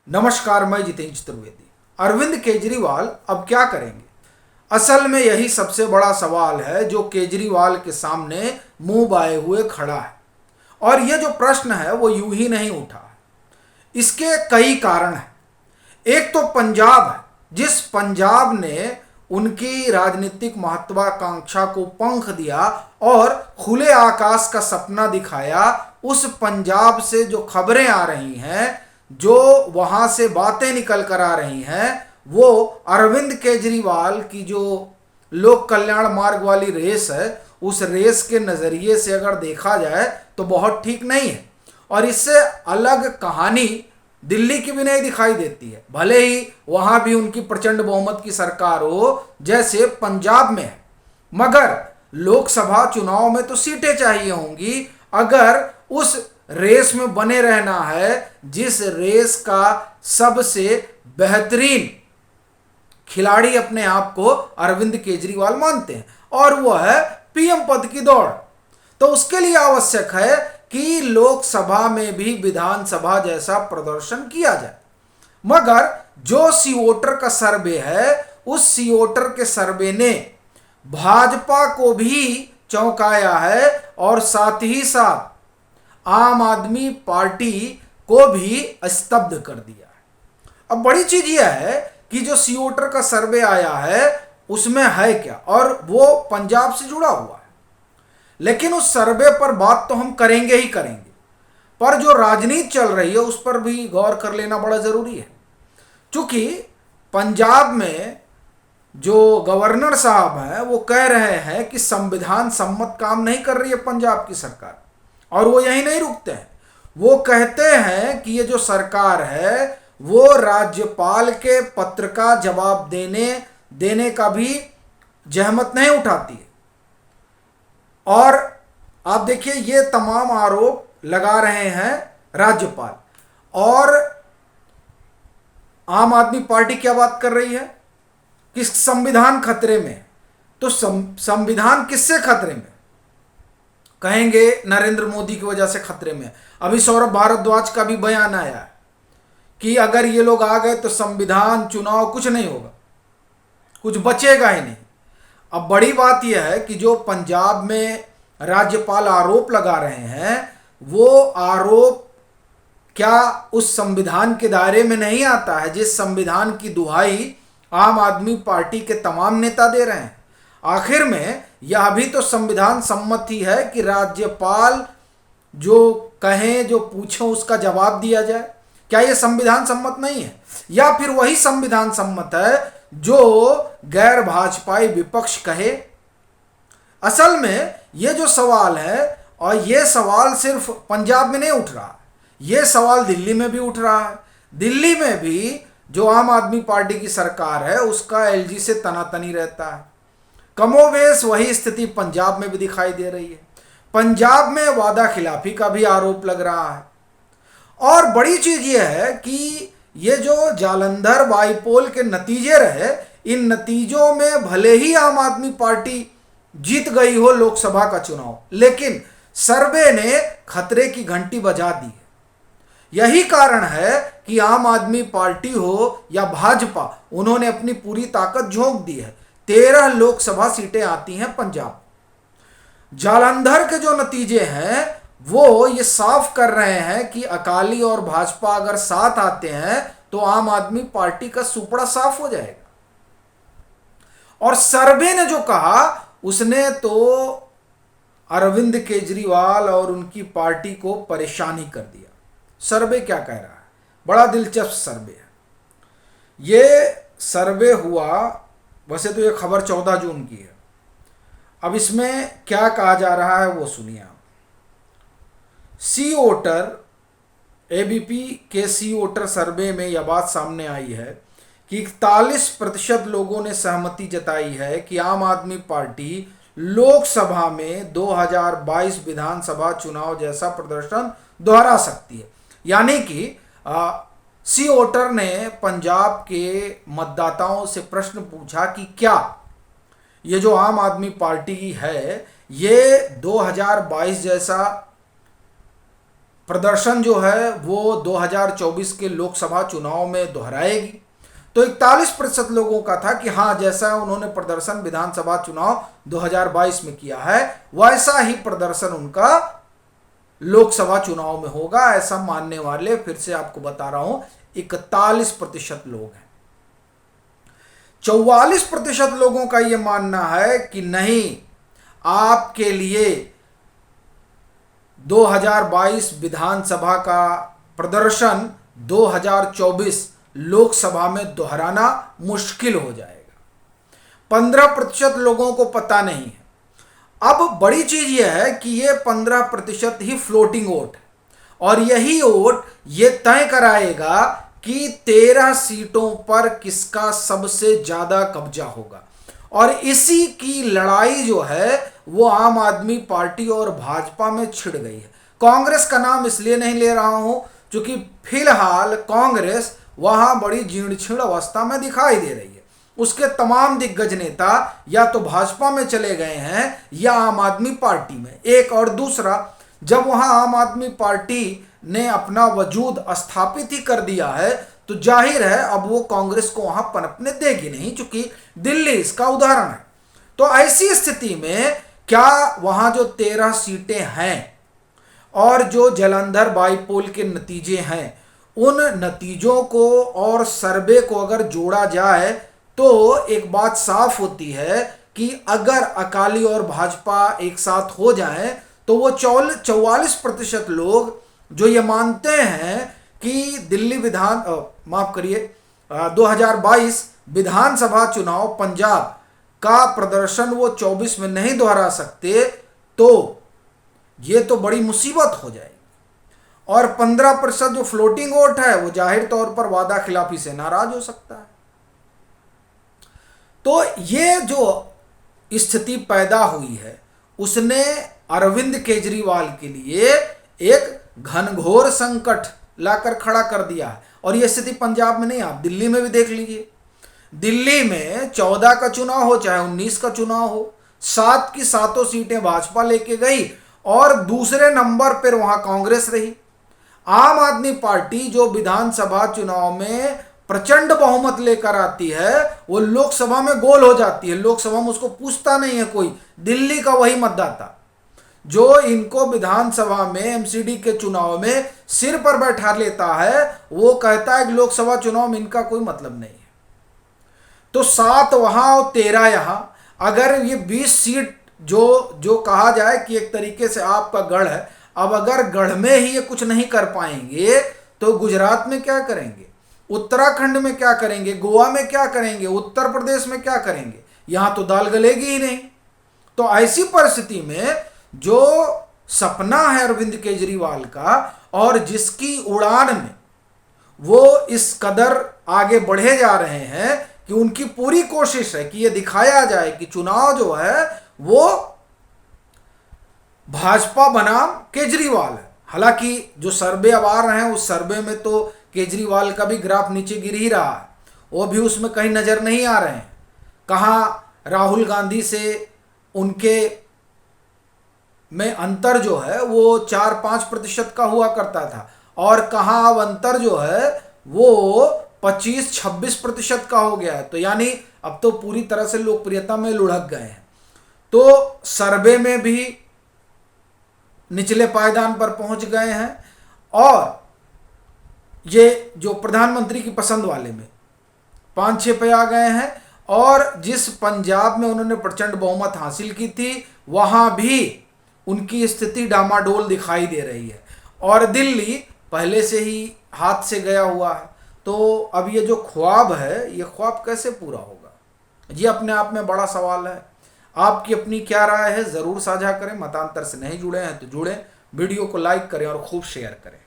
नमस्कार, मैं जितेंद्र चतुर्वेदी। अरविंद केजरीवाल अब क्या करेंगे? असल में यही सबसे बड़ा सवाल है जो केजरीवाल के सामने मुंह बाए हुए खड़ा है। और यह जो प्रश्न है वो यूं ही नहीं उठा है। इसके कई कारण हैं। एक तो पंजाब है, जिस पंजाब ने उनकी राजनीतिक महत्वाकांक्षा को पंख दिया और खुले आकाश का सपना दिखाया। उस पंजाब से जो खबरें आ रही हैं, जो वहां से बातें निकल कर आ रही हैं, वो अरविंद केजरीवाल की जो लोक कल्याण मार्ग वाली रेस है, उस रेस के नज़रिए से अगर देखा जाए तो बहुत ठीक नहीं है। और इससे अलग कहानी दिल्ली की भी नहीं दिखाई देती है, भले ही वहां भी उनकी प्रचंड बहुमत की सरकार हो जैसे पंजाब में है। मगर लोकसभा चुनाव में तो सीटें चाहिए होंगी अगर उस रेस में बने रहना है जिस रेस का सबसे बेहतरीन खिलाड़ी अपने आप को अरविंद केजरीवाल मानते हैं, और वह है पीएम पद की दौड़। तो उसके लिए आवश्यक है कि लोकसभा में भी विधानसभा जैसा प्रदर्शन किया जाए। मगर जो सी वोटर का सर्वे है, उस सी वोटर के सर्वे ने भाजपा को भी चौंकाया है और साथ ही साथ आम आदमी पार्टी को भी स्तब्ध कर दिया है। अब बड़ी चीज यह है कि जो सी वोटर का सर्वे आया है उसमें है क्या, और वो पंजाब से जुड़ा हुआ है। लेकिन उस सर्वे पर बात तो हम करेंगे ही करेंगे, पर जो राजनीति चल रही है उस पर भी गौर कर लेना बड़ा जरूरी है। क्योंकि पंजाब में जो गवर्नर साहब हैं वो कह रहे हैं कि संविधान सम्मत काम नहीं कर रही है पंजाब की सरकार, और वो यही नहीं रुकते हैं। वो कहते हैं कि ये जो सरकार है वो राज्यपाल के पत्र का जवाब देने का भी जहमत नहीं उठाती है। और आप देखिए, ये तमाम आरोप लगा रहे हैं राज्यपाल, और आम आदमी पार्टी क्या बात कर रही है कि संविधान खतरे में। तो संविधान किससे खतरे में? कहेंगे नरेंद्र मोदी की वजह से खतरे में। अभी सौरभ भारद्वाज का भी बयान आया है कि अगर ये लोग आ गए तो संविधान, चुनाव कुछ नहीं होगा, कुछ बचेगा ही नहीं। अब बड़ी बात यह है कि जो पंजाब में राज्यपाल आरोप लगा रहे हैं, वो आरोप क्या उस संविधान के दायरे में नहीं आता है जिस संविधान की दुहाई आम आदमी पार्टी के तमाम नेता दे रहे हैं? आखिर में यह भी तो संविधान सम्मत ही है कि राज्यपाल जो कहें, जो पूछे, उसका जवाब दिया जाए। क्या यह संविधान सम्मत नहीं है? या फिर वही संविधान सम्मत है जो गैर भाजपाई विपक्ष कहे? असल में यह जो सवाल है, और यह सवाल सिर्फ पंजाब में नहीं उठ रहा, यह सवाल दिल्ली में भी उठ रहा है। दिल्ली में भी जो आम आदमी पार्टी की सरकार है उसका एलजी से तनातनी रहता है। कमोवेश वही स्थिति पंजाब में भी दिखाई दे रही है। पंजाब में वादा खिलाफी का भी आरोप लग रहा है। और बड़ी चीज यह है कि ये जो जालंधर बाईपोल के नतीजे रहे, इन नतीजों में भले ही आम आदमी पार्टी जीत गई हो लोकसभा का चुनाव, लेकिन सर्वे ने खतरे की घंटी बजा दी है। यही कारण है कि आम आदमी पार्टी हो या भाजपा, उन्होंने अपनी पूरी ताकत झोंक दी है। 13 लोकसभा सीटें आती हैं पंजाब। जालंधर के जो नतीजे हैं वो ये साफ कर रहे हैं कि अकाली और भाजपा अगर साथ आते हैं तो आम आदमी पार्टी का सुपड़ा साफ हो जाएगा। और सर्वे ने जो कहा, उसने तो अरविंद केजरीवाल और उनकी पार्टी को परेशानी कर दिया। सर्वे क्या कह रहा है? बड़ा दिलचस्प सर्वे है। ये सर्वे हुआ, वैसे तो ये खबर 14 जून की है। अब इसमें क्या कहा जा रहा है वो सुनिए आप। सी वोटर, एबीपी के सी वोटर सर्वे में यह बात सामने आई है कि 41% लोगों ने सहमति जताई है कि आम आदमी पार्टी लोकसभा में 2022 विधानसभा चुनाव जैसा प्रदर्शन दोहरा सकती है। यानी कि सी वोटर ने पंजाब के मतदाताओं से प्रश्न पूछा कि क्या ये जो आम आदमी पार्टी है ये 2022 जैसा प्रदर्शन जो है वो 2024 के लोकसभा चुनाव में दोहराएगी। तो 41% लोगों का था कि हाँ, जैसा उन्होंने प्रदर्शन विधानसभा चुनाव 2022 में किया है वैसा ही प्रदर्शन उनका लोकसभा चुनाव में होगा, ऐसा मानने वाले फिर से आपको बता रहा हूं 41% लोग हैं। 44% लोगों का यह मानना है कि नहीं, आपके लिए 2022 विधानसभा का प्रदर्शन 2024 लोकसभा में दोहराना मुश्किल हो जाएगा। 15% लोगों को पता नहीं है। अब बड़ी चीज यह है कि यह 15% ही फ्लोटिंग वोट है और यही वोट ये तय कराएगा कि 13 सीटों पर किसका सबसे ज्यादा कब्जा होगा। और इसी की लड़ाई जो है वो आम आदमी पार्टी और भाजपा में छिड़ गई है। कांग्रेस का नाम इसलिए नहीं ले रहा हूं क्योंकि फिलहाल कांग्रेस वहां बड़ी जीर्ण अवस्था में दिखाई दे रही है। उसके तमाम दिग्गज नेता या तो भाजपा में चले गए हैं या आम आदमी पार्टी में। एक और दूसरा, जब वहां आम आदमी पार्टी ने अपना वजूद स्थापित ही कर दिया है तो जाहिर है अब वो कांग्रेस को वहां पनपने देगी नहीं, चूंकि दिल्ली इसका उदाहरण है। तो ऐसी स्थिति में क्या वहां जो 13 सीटें हैं और जो जालंधर बाईपोल के नतीजे हैं, उन नतीजों को और सर्वे को अगर जोड़ा जाए तो एक बात साफ होती है कि अगर अकाली और भाजपा एक साथ हो जाएं तो वो 44% लोग जो ये मानते हैं कि दिल्ली 2022 विधानसभा चुनाव पंजाब का प्रदर्शन वो 24 में नहीं दोहरा सकते, तो ये तो बड़ी मुसीबत हो जाएगी। और 15% जो फ्लोटिंग वोट है वो जाहिर तौर पर वादा खिलाफी से नाराज हो सकता है। तो ये जो स्थिति पैदा हुई है उसने अरविंद केजरीवाल के लिए एक घनघोर संकट लाकर खड़ा कर दिया है। और यह स्थिति पंजाब में नहीं, आप दिल्ली में भी देख लीजिए। दिल्ली में 14 का चुनाव हो चाहे 19 का चुनाव हो, 7 की 7 सीटें भाजपा लेके गई और दूसरे नंबर पर वहां कांग्रेस रही। आम आदमी पार्टी जो विधानसभा चुनाव में प्रचंड बहुमत लेकर आती है वो लोकसभा में गोल हो जाती है। लोकसभा में उसको पूछता नहीं है कोई। दिल्ली का वही मतदाता जो इनको विधानसभा में एमसीडी के चुनाव में सिर पर बैठा लेता है वो कहता है कि लोकसभा चुनाव में इनका कोई मतलब नहीं है। तो 7 वहां और 13 यहां। अगर ये 20 सीट जो कहा जाए कि एक तरीके से आपका गढ़ है, अब अगर गढ़ में ही ये कुछ नहीं कर पाएंगे तो गुजरात में क्या करेंगे, उत्तराखंड में क्या करेंगे, गोवा में क्या करेंगे, उत्तर प्रदेश में क्या करेंगे? यहां तो दाल गलेगी ही नहीं। तो ऐसी परिस्थिति में जो सपना है अरविंद केजरीवाल का और जिसकी उड़ान में वो इस कदर आगे बढ़े जा रहे हैं कि उनकी पूरी कोशिश है कि यह दिखाया जाए कि चुनाव जो है वो भाजपा बनाम केजरीवाल है। हालांकि जो सर्वे अब आ रहे हैं उस सर्वे में तो केजरीवाल का भी ग्राफ नीचे गिर ही रहा है, वो भी उसमें कहीं नजर नहीं आ रहे हैं। कहाँ राहुल गांधी से उनके में अंतर जो है वो 4-5% का हुआ करता था और कहाँ अब अंतर जो है वो 25-26% का हो गया है। तो यानी अब तो पूरी तरह से लोकप्रियता में लुढ़क गए हैं। तो सर्वे में भी निचले पायदान पर पहुंच गए हैं और ये जो प्रधानमंत्री की पसंद वाले में 5-6 पे आ गए हैं। और जिस पंजाब में उन्होंने प्रचंड बहुमत हासिल की थी वहां भी उनकी स्थिति डामाडोल दिखाई दे रही है और दिल्ली पहले से ही हाथ से गया हुआ है। तो अब ये जो ख्वाब है ये ख्वाब कैसे पूरा होगा, ये अपने आप में बड़ा सवाल है। आपकी अपनी क्या राय है ज़रूर साझा करें। मतांतर से नहीं जुड़े हैं तो जुड़ें, वीडियो को लाइक करें और खूब शेयर करें।